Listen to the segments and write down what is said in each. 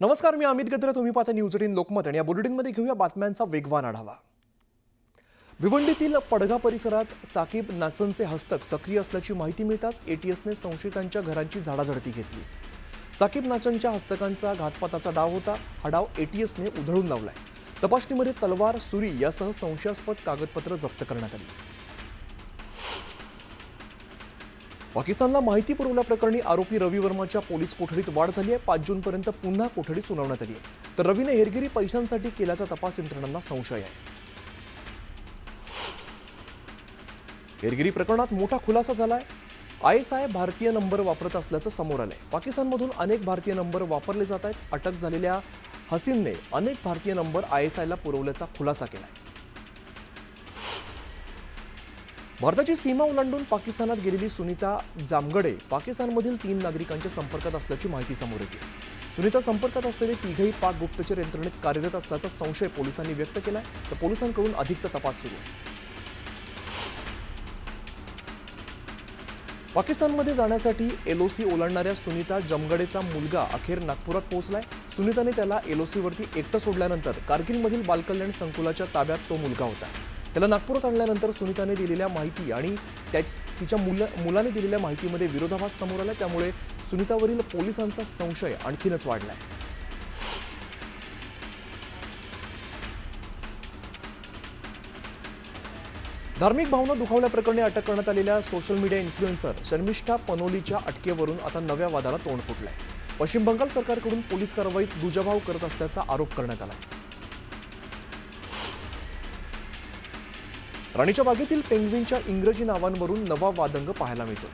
नमस्कार, मी अमित गद्रे. तुम्ही पाहता न्यूज 18 लोकमत आणि या बुलेटिनमध्ये घेऊया बातम्यांचा वेगवान आढावा. भिवंडीतील पडगा परिसरात साकीब नाचनचे हस्तक सक्रिय असल्याची माहिती मिळताच एटीएसने संशयितांच्या घरांची झाडाझडती घेतली. साकीब नाचनच्या हस्तकांचा घातपाताचा डाव होता. हा डाव एटीएसने उधळून लावलाय. तपासणीमध्ये तलवार, सुरी यासह संशयास्पद कागदपत्र जप्त करण्यात आली. पाकिस्तानला माहिती पुरवल्याप्रकरणी आरोपी रवी वर्माच्या पोलीस कोठडीत वाढ झाली आहे. 5 जूनपर्यंत पुन्हा कोठडी सुनावण्यात आली आहे. तर रवीने हेरगिरी पैशांसाठी केल्याचा तपास यंत्रणांना संशय आहे. हेरगिरी प्रकरणात मोठा खुलासा झालाय. ISI भारतीय नंबर वापरत असल्याचं समोर आलंय. पाकिस्तानमधून अनेक भारतीय नंबर वापरले जात आहेत. अटक झालेल्या हसीनने अनेक भारतीय नंबर ISIला पुरवल्याचा खुलासा केलाय. भारताची सीमा ओलांडून पाकिस्तानात गेलेली सुनीता जामगडे पाकिस्तानमधील 3 नागरिकांच्या संपर्कात असल्याची माहिती समोर येते. सुनीता संपर्कात असलेले तिघही पाक गुप्तचर यंत्रणेत कार्यरत असल्याचा संशय पोलिसांनी व्यक्त केलाय. तर पोलिसांकडून अधिकचा तपास सुरू आहे. पाकिस्तानमध्ये जाण्यासाठी LOC ओलांडणाऱ्या सुनीता जामगडेचा मुलगा अखेर नागपुरात पोहोचलाय. सुनीताने त्याला LOCवरती एकटं सोडल्यानंतर कारगिलमधील बालकल्याण संकुलाच्या ताब्यात तो मुलगा होता. त्याला नागपुरात आणल्यानंतर सुनीताने दिलेल्या माहिती आणि तिच्या मुलाने दिलेल्या माहितीमध्ये विरोधाभास समोर आला. त्यामुळे सुनीतावरील पोलिसांचा संशय आणखीनच वाढलाय. धार्मिक भावना दुखावल्याप्रकरणी अटक करण्यात आलेल्या सोशल मीडिया इन्फ्लुएन्सर शर्मिष्ठा पनोलीच्या अटकेवरून आता नव्या वादाला तोंड फुटलंय. पश्चिम बंगाल सरकारकडून पोलीस कारवाईत दुजाभाव करत असल्याचा आरोप करण्यात आलाय. राणीच्या बागेतील पेंग्विनच्या इंग्रजी नावांवरून नवा वादंग पाहायला मिळतो.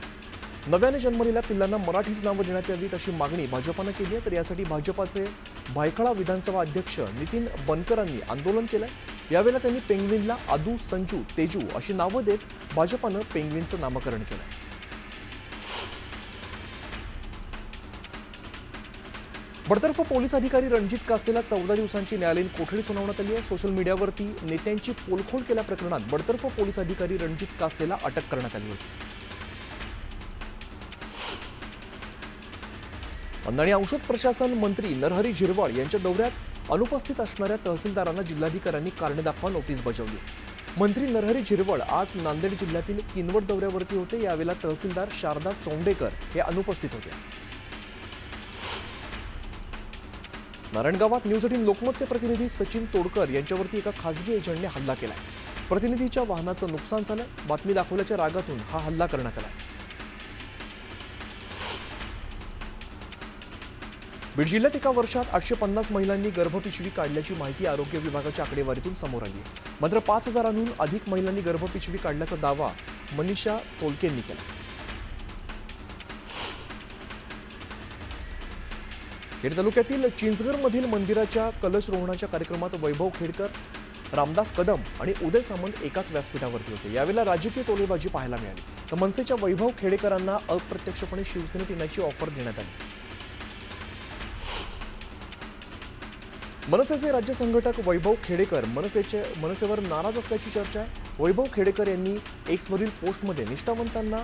नव्याने जन्मलेल्या पिल्लांना मराठीच नावं देण्यात यावीत अशी मागणी भाजपानं केली आहे. तर यासाठी भाजपाचे भायखळा विधानसभा अध्यक्ष नितीन बनकरांनी आंदोलन केलंय. यावेळेला त्यांनी पेंग्विनला आदू, संजू, तेजू अशी नावं देत भाजपानं पेंग्विनचं नामकरण केलंय. बडतर्फ पोलीस अधिकारी रणजित कास्तेला 14 दिवसांची न्यायालयीन कोठडी सुनावण्यात आली आहे. सोशल मीडियावरती नेत्यांची पोलखोल केल्या प्रकरणात बडतर्फ पोलीस अधिकारी रणजित कास्तेला अटक करण्यात आली होती. अन्न आणि औषध प्रशासन मंत्री नरहरी झिरवाळ यांच्या दौऱ्यात अनुपस्थित असणाऱ्या तहसीलदारांना जिल्हाधिकाऱ्यांनी कारणे दाखवा नोटीस बजावली. मंत्री नरहरी झिरवाळ आज नांदेड जिल्ह्यातील किनवट दौऱ्यावरती होते. यावेळेला तहसीलदार शारदा चोंडेकर हे अनुपस्थित होते. नारायणगावात न्यूज 18 लोकमतचे प्रतिनिधी सचिन तोडकर यांच्यावरती एका खासगी एजंटने हल्ला केलाय. प्रतिनिधीच्या वाहनाचं नुकसान झालंय. बातमी दाखवल्याच्या रागातून हा हल्ला करण्यात आलाय. बीड जिल्ह्यात एका वर्षात 850 महिलांनी गर्भपिशवी काढल्याची माहिती आरोग्य विभागाच्या आकडेवारीतून समोर आली आहे. मात्र 5000हून अधिक महिलांनी गर्भपिशवी काढल्याचा दावा मनीषा तोलकेंनी केला. खेड तालुक्यातील चिंचगरमधील मंदिराच्या कलश रोहणाच्या कार्यक्रमात वैभव खेडकर, रामदास कदम आणि उदय सामंत एकाच व्यासपीठावरती होते. यावेळेला राजकीय टोलेबाजी पाहायला मिळाली. तर मनसेच्या वैभव खेडेकरांना अप्रत्यक्षपणे शिवसेनेत येण्याची ऑफर देण्यात आली. मनसेचे राज्य संघटक वैभव खेडेकर मनसेवर नाराज असल्याची चर्चा आहे. वैभव खेडेकर यांनी एक्सवरील पोस्टमध्ये निष्ठावंतांना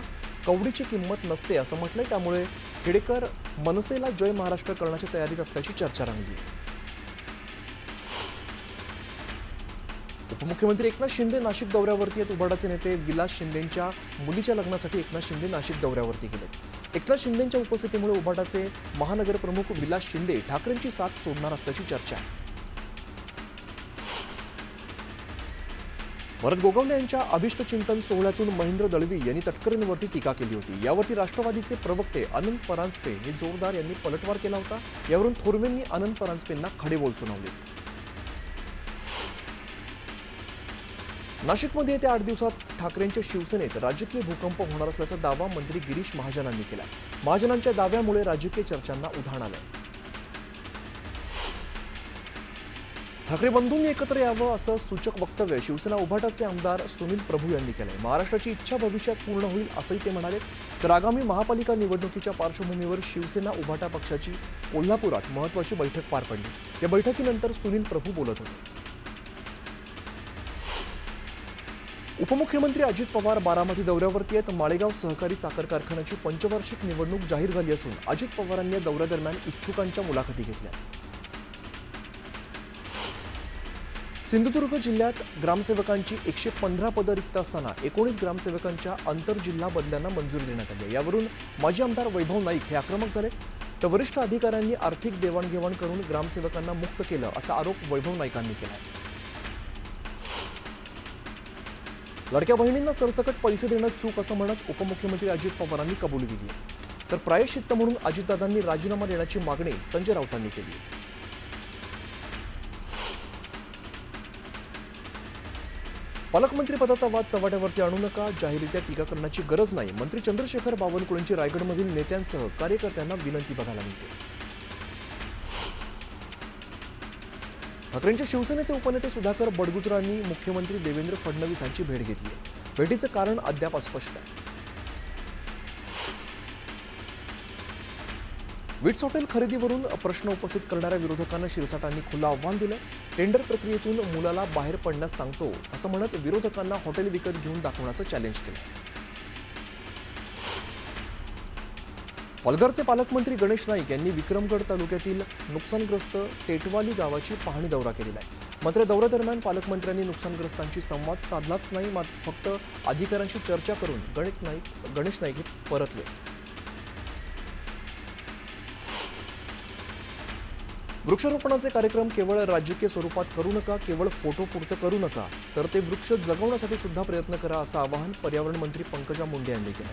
कवडीची किंमत नसते असं म्हटलंय. त्यामुळे खेडेकर मनसेला जय महाराष्ट्र करण्याच्या तयारीत असल्याची चर्चा रंगली आहे. उपमुख्यमंत्री एकनाथ शिंदे नाशिक दौऱ्यावरती आहेत. उभाटाचे नेते विलास शिंदेंच्या मुलीच्या लग्नासाठी एकनाथ शिंदे नाशिक दौऱ्यावरती गेलेत. एकनाथ शिंदेंच्या उपस्थितीमुळे उभाटाचे महानगर प्रमुख विलास शिंदे ठाकरेंची साथ सोडणार असल्याची चर्चा आहे. भरत गोगावले यांच्या अभिष्ट चिंतन सोहळ्यातून महेंद्र दळवी यांनी तटकरेंवरती टीका केली होती. यावरती राष्ट्रवादीचे प्रवक्ते अनंत परांजपे यांनी जोरदार पलटवार केला होता. यावरून थोरवेंनी अनंत परांजपेंना खडेबोल सुनावले. नाशिकमध्ये येत्या 8 दिवसात ठाकरेंच्या शिवसेनेत राजकीय भूकंप होणार असल्याचा दावा मंत्री गिरीश महाजनांनी केला. महाजनांच्या दाव्यामुळे राजकीय चर्चांना उधाण आलंय. ठाकरे बंधूंनी एकत्र यावं असं सूचक वक्तव्य शिवसेना उभाटाचे आमदार सुनील प्रभू यांनी केलंय. महाराष्ट्राची इच्छा भविष्यात पूर्ण होईल असंही ते म्हणाले. तर आगामी महापालिका निवडणुकीच्या पार्श्वभूमीवर शिवसेना उभाटा पक्षाची कोल्हापुरात महत्त्वाची बैठक पार पडली. या बैठकीनंतर सुनील प्रभू बोलत होते. उपमुख्यमंत्री अजित पवार बारामती दौऱ्यावरती आहेत. माळेगाव सहकारी साखर कारखान्याची पंचवार्षिक निवडणूक जाहीर झाली असून अजित पवारांनी या दौऱ्यादरम्यान इच्छुकांच्या मुलाखती घेतल्या. सिंधुदुर्ग जिल्ह्यात ग्रामसेवकांची 115 पदं रिक्त असताना 19 ग्रामसेवकांच्या आंतरजिल्हा बदल्यांना मंजुरी देण्यात आली आहे. यावरून माजी आमदार वैभव नाईक हे आक्रमक झाले. तर वरिष्ठ अधिकाऱ्यांनी आर्थिक देवाणघेवाण करून ग्रामसेवकांना मुक्त केलं असा आरोप वैभव नाईकांनी केला. लाडक्या बहिणींना सरसकट पैसे देणं चूक असं म्हणत उपमुख्यमंत्री अजित पवारांनी कबुली दिली आहे. तर प्रायश्चित्त म्हणून अजितदादांनी राजीनामा देण्याची मागणी संजय राऊतांनी केली. पालकमंत्रीपदाचा वाद चव्हाट्यावरती आणू नका, जाहीररित्या टीका करण्याची गरज नाही. मंत्री चंद्रशेखर बावनकुळेंची रायगडमधील नेत्यांसह कार्यकर्त्यांना विनंती बघायला मिळते. ठाकरेंच्या शिवसेनेचे उपनेते सुधाकर बडगुजरांनी मुख्यमंत्री देवेंद्र फडणवीस यांची भेट घेतली आहे. भेटीचं कारण अद्याप अस्पष्ट आहे. विट्स हॉटेल खरेदीवरून प्रश्न उपस्थित करणाऱ्या विरोधकांना शिरसाटांनी खुलं आव्हान दिलं. टेंडर प्रक्रियेतून मुलाला बाहेर पडण्यास सांगतो असं म्हणत विरोधकांना हॉटेल विकत घेऊन दाखवण्याचं चॅलेंज केलं. पालघरचे पालकमंत्री गणेश नाईक यांनी विक्रमगड तालुक्यातील नुकसानग्रस्त टेटवाली गावाची पाहणी दौरा केलेला आहे. मात्र दौऱ्यादरम्यान पालकमंत्र्यांनी नुकसानग्रस्तांशी संवाद साधलाच नाही. फक्त अधिकाऱ्यांशी चर्चा करून गणेश नाईक हे परतले. वृक्षारोपणाचे कार्यक्रम केवळ राजकीय स्वरूपात करू नका, केवळ फोटोपुरतं करू नका, तर ते वृक्ष जगवण्यासाठी सुद्धा प्रयत्न करा असं आवाहन पर्यावरण मंत्री पंकजा मुंडे यांनी केलं.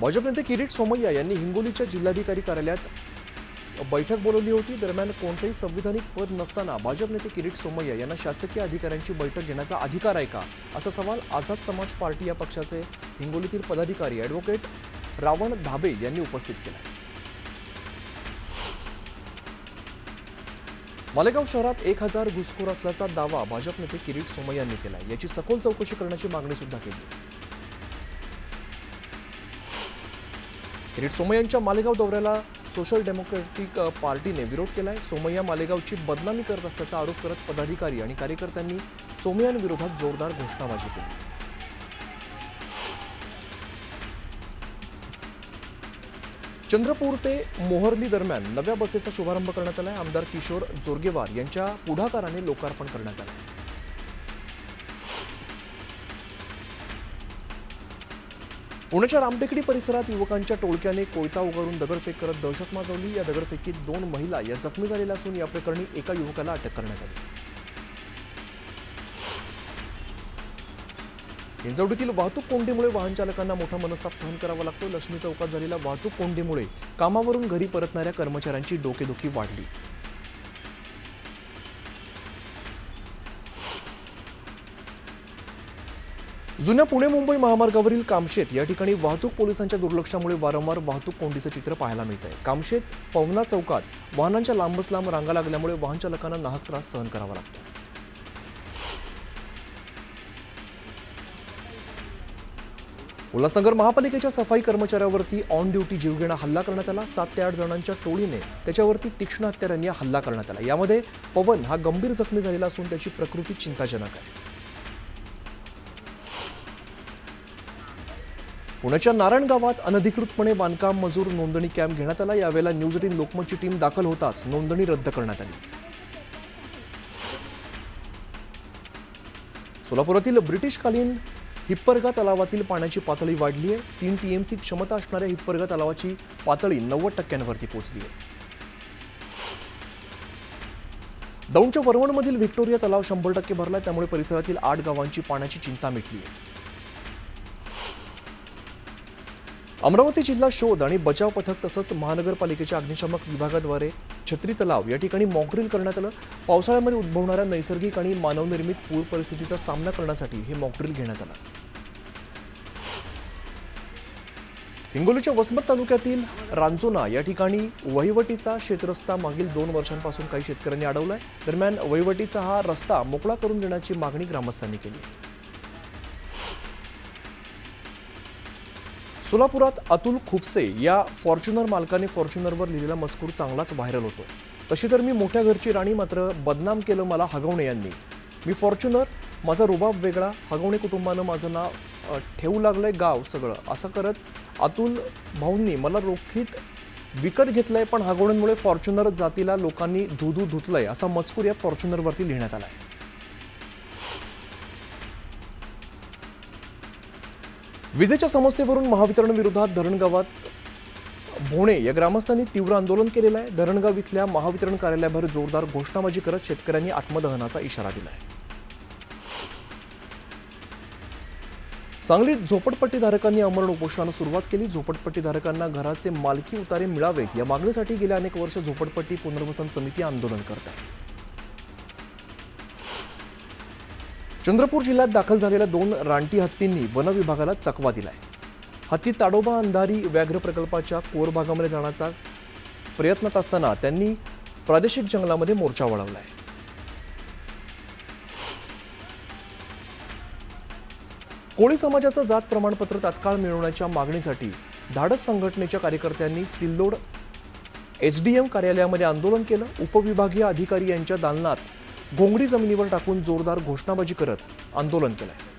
भाजप नेते किरीट सोमय्या यांनी हिंगोलीच्या जिल्हाधिकारी कार्यालयात बैठक बोलवली होती. दरम्यान कोणतेही संविधानिक पद नसताना भाजप नेते किरीट सोमय्या यांना शासकीय अधिकाऱ्यांची बैठक घेण्याचा अधिकार आहे का, असा सवाल आझाद समाज पार्टी या पक्षाचे हिंगोलीतील पदाधिकारी ॲडव्होकेट रावण धाबे यांनी उपस्थित केला. मालेगाव शहरात 1000 घुसखोर असल्याचा दावा भाजप नेते किरीट सोमय्या यांनी केला. याची सखोल चौकशी करण्याची मागणी सुद्धा केली. किरीट सोमय्या यांच्या मालेगाव दौऱ्याला सोशल डेमोक्रॅटिक पार्टीने विरोध केलाय. सोमय्या मालेगावची बदनामी करत असल्याचा आरोप करत पदाधिकारी आणि कार्यकर्त्यांनी सोमय्यांविरोधात जोरदार घोषणाबाजी केली. चंद्रपूर ते मोहर्ली दरम्यान नव्या बसेसचा शुभारंभ करण्यात आला. आमदार किशोर जोरगेवार यांच्या पुढाकाराने लोकार्पण करण्यात आले. पुण्याच्या रामटेकडी परिसरात युवकांच्या टोळक्याने कोयता उगारून दगडफेक करत दहशत माजवली. या दगडफेकीत 2 महिला या जखमी झालेल्या असून या प्रकरणी एका युवकाला अटक करण्यात आली. हिंजवडीतील वाहतूक कोंडीमुळे वाहन चालकांना मोठा मनस्ताप सहन करावा लागतो. लक्ष्मी चौकात झालेल्या वाहतूक कोंडीमुळे कामावरून घरी परतणाऱ्या कर्मचाऱ्यांची डोकेदुखी वाढली. जुन्या पुणे मुंबई महामार्गावरील कामशेत या ठिकाणी वाहतूक पोलिसांच्या दुर्लक्षामुळे वारंवार वाहतूक कोंडीचं चित्र पाहायला मिळत आहे. कामशेत पवना चौकात वाहनांच्या लांबच लांब रांगा लागल्यामुळे वाहन चालकांना नाहक त्रास सहन करावा लागतो. उल्हासनगर महापालिकेच्या सफाई कर्मचाऱ्यावरती ऑन ड्युटी जीवघेणा हल्ला करण्यात आला. 7 ते 8 जणांच्या टोळीने त्याच्यावरती तीक्ष्ण हत्यारांनी हल्ला करण्यात आला. यामध्ये पवन हा गंभीर जखमी झालेला असून त्याची प्रकृती चिंताजनक आहे. पुण्याच्या नारायण गावात अनधिकृतपणे बांधकाम मजूर नोंदणी कॅम्प घेण्यात आला. यावेळेला न्यूज 18 लोकमतची टीम दाखल होताच नोंदणी रद्द करण्यात आली. सोलापुरातील ब्रिटिशकालीन हिप्परगा तलावातील पाण्याची पातळी वाढली आहे. 3 TMC क्षमता असणाऱ्या हिप्परगा तलावाची पातळी 90% पोहोचली आहे. दौंडच्या वरवणमधील व्हिक्टोरिया तलाव 100% भरला, त्यामुळे परिसरातील 8 गावांची पाण्याची चिंता मिटली आहे. अमरावती जिल्हा शोध आणि बचाव पथक तसंच महानगरपालिकेच्या अग्निशामक विभागाद्वारे छत्री तलाव या ठिकाणी मॉकड्रिल करण्यात आलं. पावसाळ्यामध्ये उद्भवणाऱ्या नैसर्गिक आणि मानवनिर्मित पूर परिस्थितीचा सामना करण्यासाठी हे मॉकड्रिल घेण्यात आलं. हिंगोलीच्या वसमत तालुक्यातील रांजोना या ठिकाणी वहिवटीचा शेतरस्ता मागील 2 वर्षांपासून काही शेतकऱ्यांनी अडवलाय. दरम्यान वहिवटीचा हा रस्ता मोकळा करून देण्याची मागणी ग्रामस्थांनी केली. सोलापुरात अतुल खुपसे या फॉर्च्युनर मालकाने फॉर्च्युनरवर लिहिलेला मजकूर चांगलाच व्हायरल होतो. तशी तर मी मोठ्या घरची राणी, मात्र बदनाम केलं मला हगवणे यांनी. मी फॉर्च्युनर, माझा रुबाब वेगळा, हगवणे कुटुंबानं माझं नाव ठेवू लागलंय गाव सगळं, असं करत अतुल भाऊंनी मला रोखीत विकत घेतलंय, पण हागवणीमुळे फॉर्च्युनर जातीला लोकांनी धुधू धुतलंय असा मजकूर या फॉर्च्युनरवरती लिहिण्यात आलाय. विजेच्या समस्येवरून महावितरण विरोधात धरणगावात भोणे या ग्रामस्थांनी तीव्र आंदोलन केलेलं आहे. धरणगाव इथल्या महावितरण कार्यालयाबाहेर जोरदार घोषणाबाजी करत शेतकऱ्यांनी आत्मदहनाचा इशारा दिलाय. सांगलीत झोपडपट्टीधारकांनी आमरण उपोषणाला सुरुवात केली. झोपडपट्टीधारकांना घराचे मालकी उतारे मिळावेत या मागणीसाठी गेल्या अनेक वर्ष झोपडपट्टी पुनर्वसन समिती आंदोलन करत आहे. चंद्रपूर जिल्ह्यात दाखल झालेल्या 2 रानटी हत्तींनी वन विभागाला चकवा दिलाय. हत्ती ताडोबा अंधारी व्याघ्र प्रकल्पाच्या कोर भागामध्ये जाण्याचा प्रयत्नात असताना त्यांनी प्रादेशिक जंगलामध्ये मोर्चा वळवलाय. कोळी समाजाचं जात प्रमाणपत्र तात्काळ मिळवण्याच्या मागणीसाठी धाडस संघटनेच्या कार्यकर्त्यांनी सिल्लोड एसडीएम कार्यालयामध्ये आंदोलन केलं. उपविभागीय अधिकारी यांच्या दालनात घोंगडी जमिनीवर टाकून जोरदार घोषणाबाजी करत आंदोलन केलंय.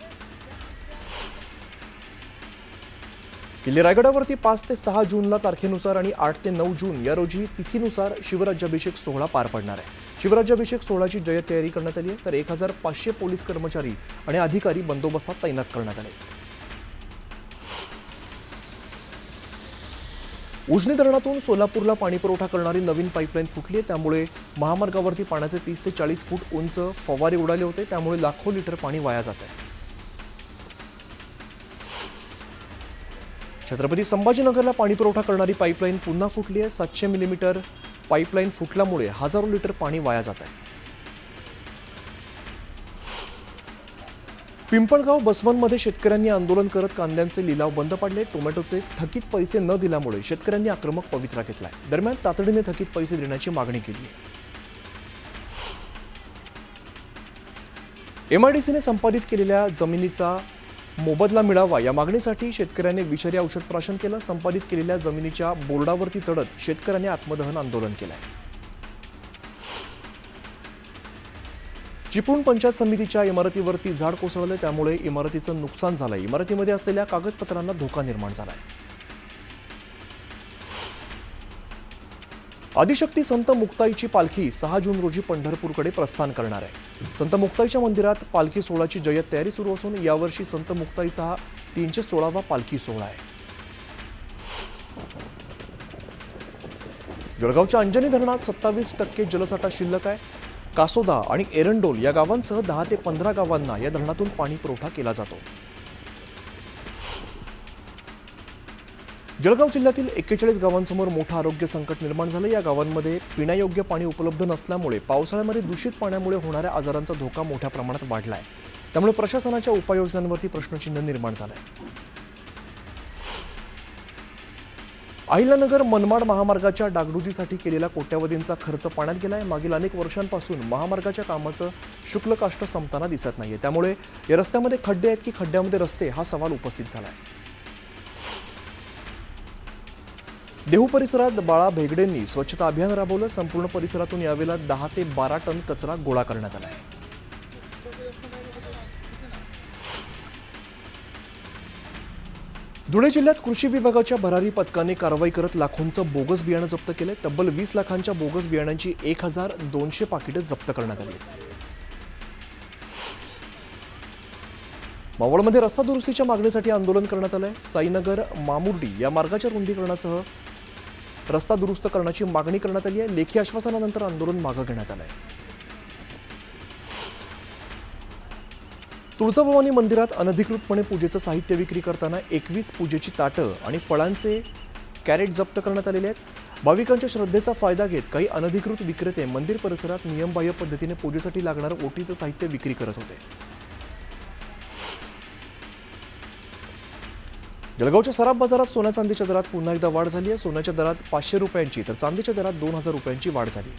किल्ले रायगडावरती 5 ते 6 जूनला तारखेनुसार आणि 8 ते 9 जून या रोजी तिथीनुसार शिवराज्याभिषेक सोहळा पार पडणार आहे. शिवराज्याभिषेक सोहळ्याची जय्यत तयारी करण्यात आली आहे. तर 1500 पोलीस कर्मचारी आणि अधिकारी बंदोबस्तात तैनात करण्यात आले. उजनी धरणातून सोलापूरला पाणीपुरवठा करणारी नवीन पाईपलाईन फुटली आहे. त्यामुळे महामार्गावरती पाण्याचे 30 ते 40 फूट उंच फवारे उडाले होते. त्यामुळे लाखो लिटर पाणी वाया जात आहे. छत्रपती संभाजीनगरला पाणीपुरवठा करणारी पाईपलाईन पुन्हा फुटली आहे. 700 मिलीमीटर पाईपलाईन फुटल्यामुळे हजारो लिटर पाणी वाया जात आहे. पिंपळगाव बसवनमध्ये शेतकऱ्यांनी आंदोलन करत कांद्यांचे लिलाव बंद पाडले. टोमॅटोचे थकीत पैसे न दिल्यामुळे शेतकऱ्यांनी आक्रमक पवित्रा घेतलाय. दरम्यान तातडीने थकीत पैसे देण्याची मागणी केली आहे. एमआयडीसीने संपादित केलेल्या जमिनीचा मोबदला मिळावा या मागणीसाठी शेतकऱ्यांनी विषारी औषध प्राशन केलं. संपादित केलेल्या जमिनीच्या बोर्डावरती चढत शेतकऱ्यांनी आत्मदहन आंदोलन केलंय. चिपळूण पंचायत समितीच्या इमारतीवरती झाड कोसळलं. त्यामुळे इमारतीचं नुकसान झालंय. इमारतीमध्ये असलेल्या कागदपत्रांना धोका निर्माण झालाय. आदिशक्ती संत मुक्ताईची पालखी 6 जून रोजी पंढरपूरकडे प्रस्थान करणार आहे. संत मुक्ताईच्या मंदिरात पालखी सोहळ्याची जय्यत तयारी सुरू असून यावर्षी संत मुक्ताईचा हा 316वा पालखी सोहळा आहे. जळगावच्या अंजनी धरणात 27% जलसाठा शिल्लक आहे. कासोदा आणि एरंडोल या गावांसह 10 ते 15 गावांना या धरणातून पाणी पुरवठा केला जातो. जळगाव जिल्ह्यातील 41 गावांसमोर मोठं आरोग्य संकट निर्माण झालं. या गावांमध्ये पिण्यायोग्य पाणी उपलब्ध नसल्यामुळे पावसाळ्यामध्ये दूषित पाण्यामुळे होणाऱ्या आजारांचा धोका मोठ्या प्रमाणात वाढलाय. त्यामुळे प्रशासनाच्या उपाययोजनांवरती प्रश्नचिन्ह निर्माण झालंय. अहिल्यानगर मनमाड महामार्गाच्या डागडुजीसाठी केलेला कोट्यावधींचा खर्च पाण्यात गेलाय. मागील अनेक वर्षांपासून महामार्गाच्या कामाचं शुल्क काष्ट संपताना दिसत नाहीये. त्यामुळे या रस्त्यामध्ये खड्डे आहेत की खड्ड्यामध्ये रस्ते हा सवाल उपस्थित झालाय. देहू परिसरात बाळा भेगडेंनी स्वच्छता अभियान राबवलं. संपूर्ण परिसरातून यावेळेला 10 ते 12 टन कचरा गोळा करण्यात आला. धुळे जिल्ह्यात कृषी विभागाच्या भरारी पथकाने कारवाई करत लाखोंचं बोगस बियाणं जप्त केलंय. तब्बल 20 लाखांच्या बोगस बियाणांची 1200 पाकिटं जप्त करण्यात आली. मावळमध्ये रस्ता दुरुस्तीच्या मागणीसाठी आंदोलन करण्यात आलंय. साईनगर मामुर्डी या मार्गाच्या रुंदीकरणासह रस्ता दुरुस्त करण्याची मागणी करण्यात आली आहे. लेखी आश्वासनानंतर आंदोलन मागे घेण्यात आलंय. तुळजाभवानी मंदिरात अनधिकृतपणे पूजेचं साहित्य विक्री करताना 21 पूजेची ताटं आणि फळांचे कॅरेट जप्त करण्यात आलेले आहेत. भाविकांच्या श्रद्धेचा फायदा घेत काही अनधिकृत विक्रेते मंदिर परिसरात नियमबाह्य पद्धतीने पूजेसाठी लागणारं ओटीचं साहित्य विक्री करत होते. जळगावच्या सराफ बाजारात सोन्या चांदीच्या दरात पुन्हा एकदा वाढ झाली आहे. सोन्याच्या दरात 500 रुपयांची तर चांदीच्या दरात 2000 रुपयांची वाढ झाली.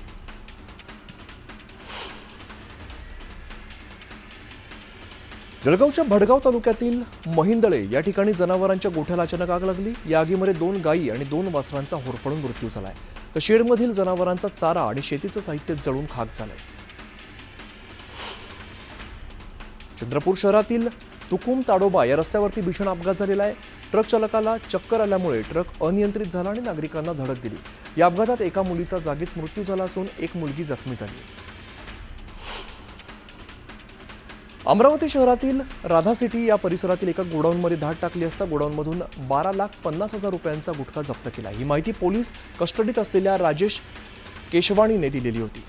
जळगावच्या भडगाव तालुक्यातील महिंदळे या ठिकाणी जनावरांच्या गोठ्याला अचानक आग लागली. या आगीमध्ये 2 गायी आणि 2 वासरांचा होरपळून मृत्यू झालाय. तर शेडमधील जनावरांचा चारा आणि शेतीचं साहित्य जळून खाक झालंय. चंद्रपूर शहरातील तुकुम ताडोबा या रस्त्यावरती भीषण अपघात झालेला आहे. ट्रक चालकाला चक्कर आल्यामुळे ट्रक अनियंत्रित झाला आणि नागरिकांना धडक दिली। या अपघातात एका मुलीचा जागीच मृत्यू झाला असून एक मुलगी जखमी झाली। अमरावती शहरातील राधा सिटी या परिसरातील एका गोडाऊनमध्ये धाड टाकली असता गोडाऊनमधून 12,50,000 रुपयांचा गुटखा जप्त केला। ही माहिती पोलीस कस्टडीत असलेल्या राजेश केशवाणीने दिलेली होती।